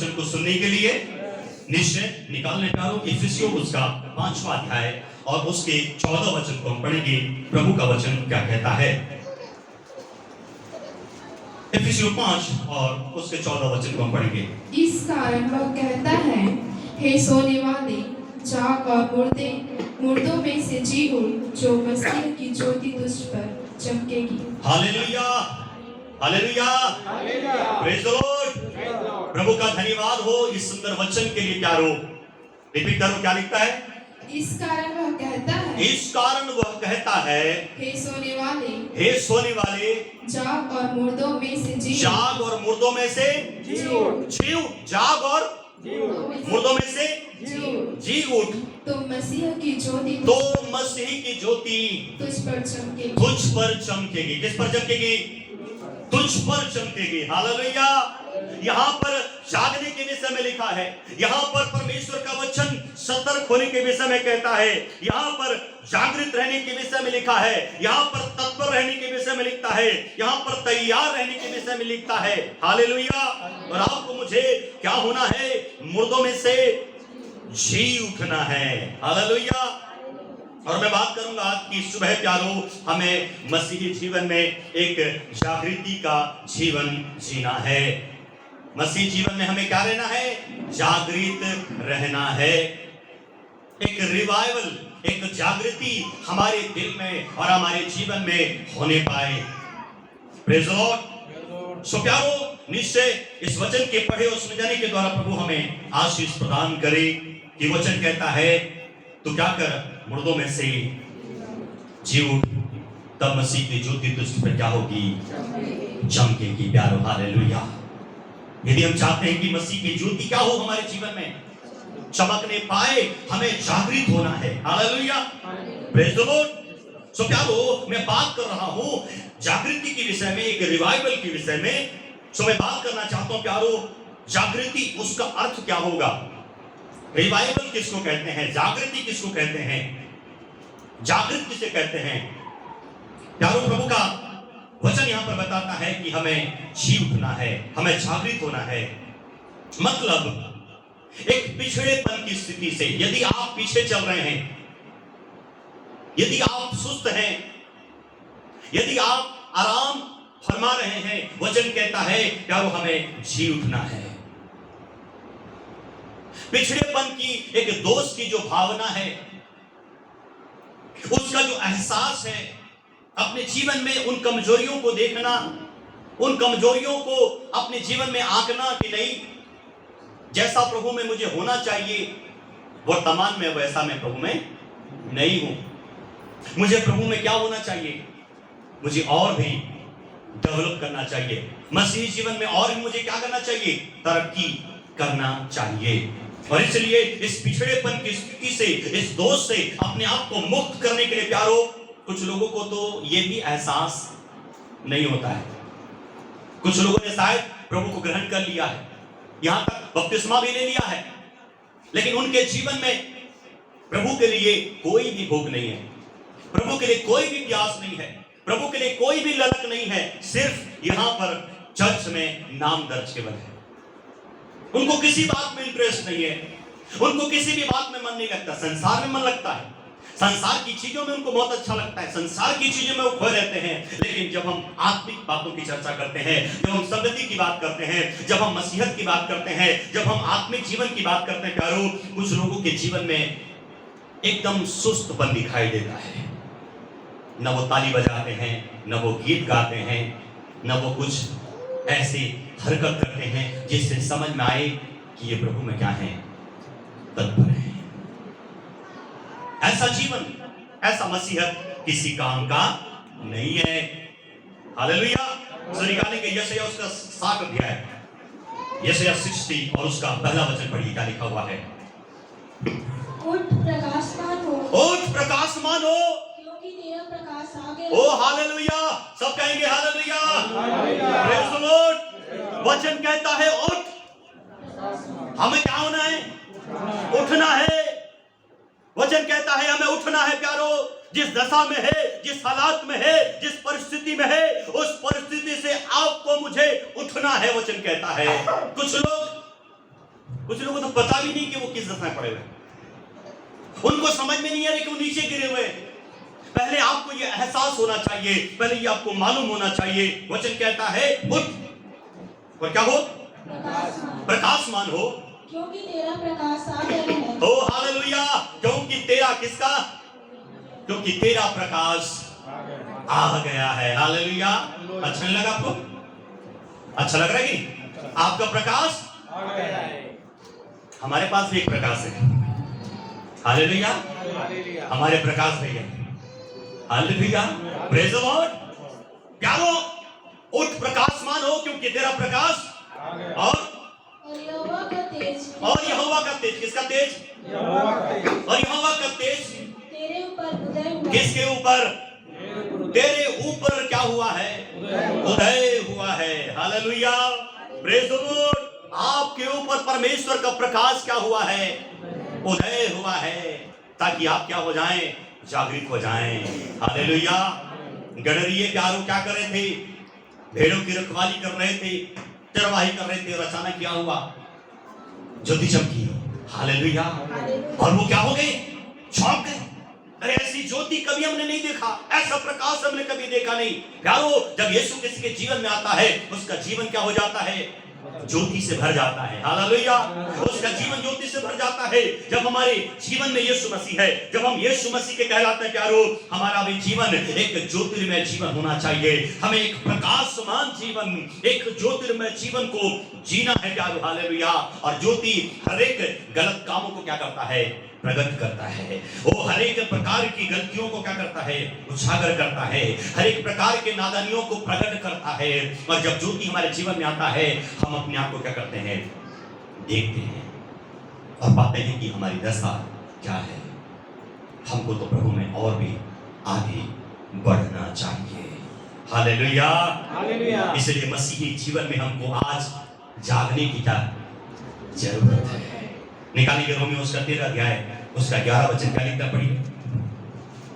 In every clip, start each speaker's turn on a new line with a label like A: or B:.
A: वचन को सुनने के लिए निश्चय निकालने प्यारो। इफिसियों उसका 5वां अध्याय और उसके 14 वचन को हम पढ़ेंगे। प्रभु का वचन क्या कहता है? इफिसियों 5 और उसके 14 वचन को हम पढ़ेंगे।
B: इस कारण वह कहता है, हे सोने वाले, जाग और मुर्दों में से जी उठ, जो मसीह की ज्योति तुझ पर चमकेगी।
A: Hallelujah, hallelujah, praise the Lord. प्रभु का धन्यवाद हो इस सुंदर वचन के लिए प्यारो। रिपीट करो, क्या लिखता है?
B: इस कारण वह कहता है,
A: इस कारण वह कहता है,
B: हे सोने वाले,
A: हे सोने वाले,
B: जाग और मुर्दों में से जी उठ।
A: जाग और मुर्दों में से जी उठ। जाग और मुर्दों में से जी उठ,
B: तो मसीह की ज्योति
A: तो मसीह की ज्योति
B: तुझ पर चमकेगी।
A: तुझ पर चमकेगी। किस पर चमकेगी? तुझ पर चमकेगी। हालेलुया। यहाँ पर जागने के विषय में लिखा है, यहाँ पर परमेश्वर का वचन सतर्क होने के विषय में कहता है, यहाँ पर जागृत रहने के विषय में लिखा है, यहाँ पर तत्पर रहने के विषय में लिखता है, यहाँ पर तैयार रहने के विषय में लिखता है। हालेलुया। और आपको मुझे क्या होना है? मुर्दों में से जी उठना है। हालेलुया। और मैं बात करूंगा आज की सुबह प्यारो, हमें मसीही जीवन में एक जागृति का जीवन जीना है। मसीह जीवन में हमें क्या रहना है? जागृत रहना है। एक रिवाइवल, एक जागृति हमारे दिल में और हमारे जीवन में होने पाए। Praise the Lord. सो प्यारो, निश्चय इस वचन के पढ़े और सुने जाने के द्वारा प्रभु हमें आशीष प्रदान करे। कि वचन कहता है, तू क्या कर? मुर्दों में से जी उठ, तब मसीह की ज्योति तुझ पर क्या होगी? चमकेगी। प्यारो, हालेलुया। यदि हम चाहते हैं कि मसीह की ज्योति क्या हो हमारे जीवन में, चमकने पाए, हमें जागृत होना है। Hallelujah, praise the Lord. So प्यारो, मैं बात कर रहा हूं जागृति के विषय में, एक रिवाइवल के विषय में। सो मैं बात करना चाहता हूं प्यारो, जागृति उसका अर्थ क्या होगा? रिवाइवल किसको कहते हैं? जागृति किसको कहते हैं? जागृत किसे कहते हैं? प्यारो, प्रभु का वचन यहां पर बताता है कि हमें जी उठना है, हमें जागृत होना है। मतलब एक पिछड़ेपन की स्थिति से यदि आप पीछे चल रहे हैं, यदि आप सुस्त हैं, यदि आप आराम फरमा रहे हैं, वचन कहता है प्यारो हमें जी उठना है। पिछड़ेपन की, एक दोष की जो भावना है, उसका जो एहसास है, अपने जीवन में उन कमजोरियों को देखना, उन कमजोरियों को अपने जीवन में आंकना कि नहीं, जैसा प्रभु में मुझे होना चाहिए वर्तमान में वैसा मैं प्रभु में नहीं हूं। मुझे प्रभु में क्या होना चाहिए? मुझे और भी डेवलप करना चाहिए। मसीही जीवन में और भी मुझे क्या करना चाहिए? तरक्की करना चाहिए। और इसलिए इस पिछड़ेपन की स्थिति से, इस दोष से अपने आप को मुक्त करने के लिए प्यारो, कुछ लोगों को तो ये भी एहसास नहीं होता है। कुछ लोगों ने शायद प्रभु को ग्रहण कर लिया है, यहां तक बपतिस्मा भी ले लिया है, लेकिन उनके जीवन में प्रभु के लिए कोई भी भोग नहीं है, प्रभु के लिए कोई भी प्यास नहीं है, प्रभु के लिए कोई भी ललक नहीं है। सिर्फ यहां पर चर्च में नाम दर्ज केवल है। उनको किसी बात में इंटरेस्ट नहीं है, उनको किसी भी बात में मन नहीं लगता। संसार में मन लगता है, संसार की चीजों में उनको बहुत अच्छा लगता है, संसार की चीजों में वो खोए रहते हैं। लेकिन जब हम आत्मिक बातों की चर्चा करते हैं, जब हम संगति की बात करते हैं, जब हम मसीहत की बात करते हैं, जब हम आत्मिक जीवन की बात करते हैं प्यारो, कुछ लोगों के जीवन में एकदम सुस्तपन दिखाई देता है। न वो ताली बजाते हैं, न वो गीत गाते हैं, न वो कुछ ऐसी हरकत करते हैं जिससे समझ में आए कि ये प्रभु में क्या है, तत्पर है। ऐसा जीवन, ऐसा मसीहत किसी काम का नहीं है। हालेलुया। सो निकालेंगे यशायाह उसका 60 अध्याय, यशायाह 60 और उसका पहला वचन पढ़िए, क्या लिखा हुआ है?
C: उठ प्रकाशमान हो,
A: उठ प्रकाशमान हो,
C: क्योंकि तेरा प्रकाश आ गया।
A: ओ हालेलुया। सब कहेंगे हालेलुया, प्रेज़ द लॉर्ड। वचन कहता है उठ। हमें क्या होना है? उठना है। वचन कहता है हमें उठना है प्यारो। जिस दशा में है, जिस हालात में है, जिस परिस्थिति में है, उस परिस्थिति से आपको मुझे उठना है। वचन कहता है कुछ लोग कुछ लोगों को तो पता भी नहीं कि वो किस दशा में पड़े हुए हैं। उनको समझ में नहीं आ रही कि वो नीचे गिरे हुए हैं। पहले आपको ये एहसास होना चाहिए, पहले ये आपको मालूम होना चाहिए। वचन कहता है उठ और क्या हो, प्रकाशमान हो,
C: क्योंकि तेरा प्रकाश आ गया है।
A: ओ हालेलुया। क्योंकि तेरा किसका, क्योंकि तेरा प्रकाश आ गया है। हालेलुया। अच्छा नहीं लगा आपको? अच्छा लग रहा है कि आपका प्रकाश आ गया है। हमारे पास भी एक प्रकाश है। हालेलुया। हमारे प्रकाश भैया, हालेलुया, प्रेज द लॉर्ड। प्यारो, उठ प्रकाशमान हो, क्योंकि तेरा प्रकाश
C: और यहोवा का तेज,
A: और यहोवा का तेज, किसका तेज? और यहोवा का तेज
C: तेरे ऊपर उदय हुआ।
A: किसके ऊपर? तेरे ऊपर क्या हुआ है? उदय हुआ है। Hallelujah, praise the Lord. आपके ऊपर परमेश्वर का प्रकाश क्या हुआ है? उदय हुआ है, ताकि आप क्या हो जाएं? जागृत हो जाएं। हालेलुया। गडरिये प्यारो क्या कर रहे थे? भेड़ों की रखवाली कर रहे थे, चरवाही कर रहे थे, और अचानक क्या हुआ? ज्योति चमकी। हालेलुया। और वो क्या हो गए? चौंक गए। अरे ऐसी ज्योति कभी हमने नहीं देखा, ऐसा प्रकाश हमने कभी देखा नहीं। प्यारो, जब यीशु किसी के जीवन में आता है, उसका जीवन क्या हो जाता है? ज्योति से भर जाता है। हालेलुया। उसका जीवन ज्योति से भर जाता है। जब हमारे जीवन में यीशु मसीह है, जब हम यीशु मसीह के कहलाते हैं प्यारो, हमारा भी जीवन एक ज्योतिर्मय जीवन होना चाहिए। हमें एक प्रकाशमान जीवन, एक ज्योतिर्मय जीवन को जीना है प्यारो। हालेलुया। और ज्योति हर एक गलत कामों को क्या करता है? प्रकट करता है। वो हर एक प्रकार की गलतियों को क्या करता है? उजागर करता है। हर एक प्रकार के नादानियों को प्रकट करता है। और जब ज्योति हमारे जीवन में आता है, हम अपने आप को क्या करते हैं? देखते हैं और पाते हैं कि हमारी दशा क्या है। हमको तो प्रभु में और भी आगे बढ़ना चाहिए। Hallelujah, hallelujah. इसलिए मसीही जीवन में हमको आज जागने की क्या जरूरत है? निकालिए रोमियो उसका 13 अध्याय उसका 11 वचन क्या लिखता पढ़िए।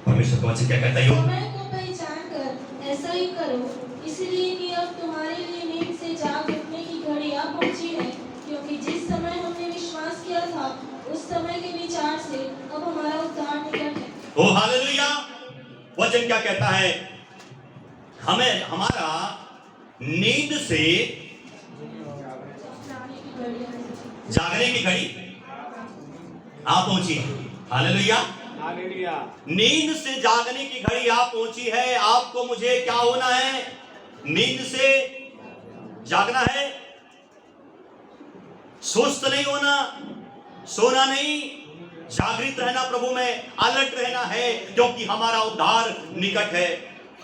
A: परमेश्वर का वचन क्या कहता है?
C: समय को पहचान कर ऐसा ही करो, इसलिए कि अब तुम्हारे लिए नींद से जाग उठने की घड़ी आ पहुंची है। क्योंकि जिस समय हमने विश्वास किया था, उस समय के विचार से अब हमारा उद्धार निकट है।
A: ओ हालेलुया। वचन क्या कहता है? हमें हमारा नींद से जागने की घड़ी आप पहुंची। Hallelujah, hallelujah. नींद से जागने की घड़ी आप पहुंची है। आपको मुझे क्या होना है? नींद से जागना है। सुस्त नहीं होना, सोना नहीं, जागृत रहना, प्रभु में अलर्ट रहना है, क्योंकि हमारा उद्धार निकट है।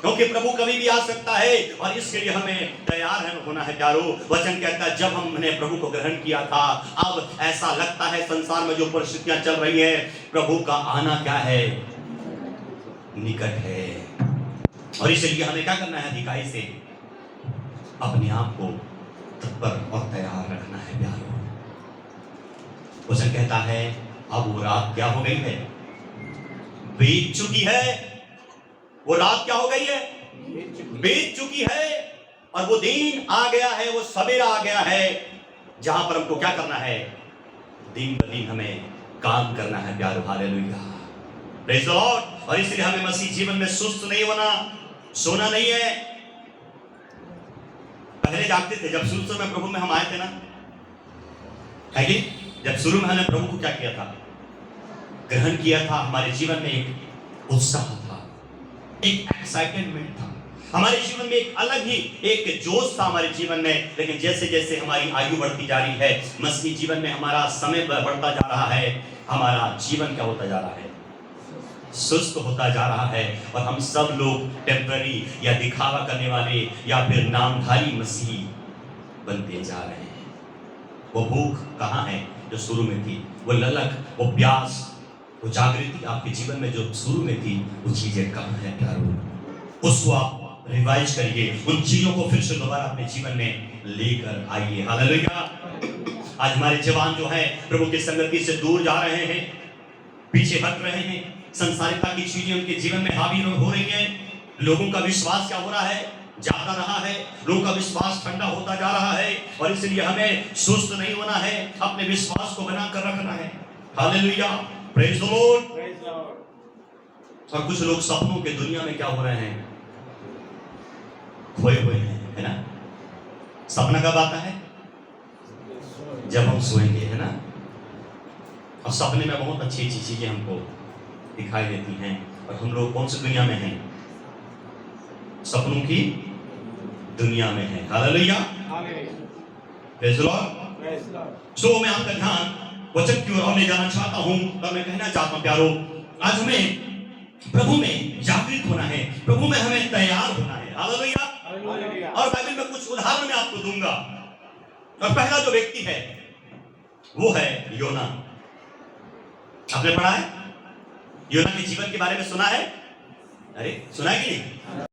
A: क्योंकि प्रभु कभी भी आ सकता है और इसके लिए हमें तैयार होना है प्यारो। वचन कहता है जब हमने प्रभु को ग्रहण किया था, अब ऐसा लगता है संसार में जो परिस्थितियां चल रही है, प्रभु का आना क्या है? निकट है। और इसलिए हमें क्या करना है? अधिकाई से अपने आप को तत्पर और तैयार रखना है प्यारो। वचन कहता है अब वो रात क्या हो गई है? बीत चुकी है। वो रात क्या हो गई है? बीत चुकी है। और वो दिन आ गया है, वो सवेरा आ गया है, जहां पर हमको क्या करना है? दिन ब दिन हमें काम करना है प्यारो। Hallelujah, praise the Lord. और इसलिए हमें मसीह जीवन में सुस्त नहीं होना, सोना नहीं है। पहले जागते थे जब शुरू में प्रभु में हम आए थे ना, है कि जब शुरू में हमने प्रभु को क्या किया था? ग्रहण किया था। हमारे जीवन में एक उत्साह था, एक एक्साइटमेंट था, हमारे जीवन में एक अलग ही एक जोश था हमारे जीवन में। लेकिन जैसे जैसे हमारी आयु बढ़ती जा रही है, मसीही जीवन में हमारा समय बढ़ता जा रहा है, हमारा जीवन क्या होता जा रहा है? सुस्त होता जा रहा है। और हम सब लोग टेम्पररी या दिखावा करने वाले या फिर नामधारी मसीही बनते जा रहे हैं। वो भूख कहाँ है जो शुरू में थी? वो ललक, वो प्यास, वो जागृति आपके जीवन में जो शुरू में थी, वो चीजें कहाँ है प्यारो? उसको आप रिवाइज करिए, उन चीजों को फिर से दोबारा अपने जीवन में लेकर आइए। हालेलुया। आज हमारे जवान जो हैं प्रभु की संगति से दूर जा रहे हैं, पीछे हट रहे हैं। संसारिकता की चीजें उनके जीवन में हावी हो रही हैं। लोगों का विश्वास क्या हो रहा है? जाता रहा है, लोगों का विश्वास ठंडा होता जा रहा है, और इसलिए हमें सुस्त नहीं होना है, अपने विश्वास को बनाकर रखना है। Hallelujah, praise the Lord. और कुछ लोग सपनों के दुनिया में क्या हो रहे हैं, खोए हुए हैं, है ना। सपना कब आता है, जब हम सोएंगे, है ना। और सपने में बहुत अच्छी अच्छी चीजें हमको दिखाई देती हैं, और हम लोग कौन सी दुनिया में हैं, सपनों की दुनिया में है। Hallelujah, praise the Lord. So मैं आपका ध्यान वचन की ओर ले जाना चाहता हूं, और मैं कहना चाहता हूं प्यारो, आज हमें प्रभु में जागृत होना है, प्रभु में हमें तैयार होना है। हालेलुया। और बाइबल में कुछ उदाहरण मैं आपको दूंगा, और पहला जो व्यक्ति है वो है योना। आपने पढ़ा है, योना के जीवन के बारे में सुना है? अरे सुना है कि नहीं?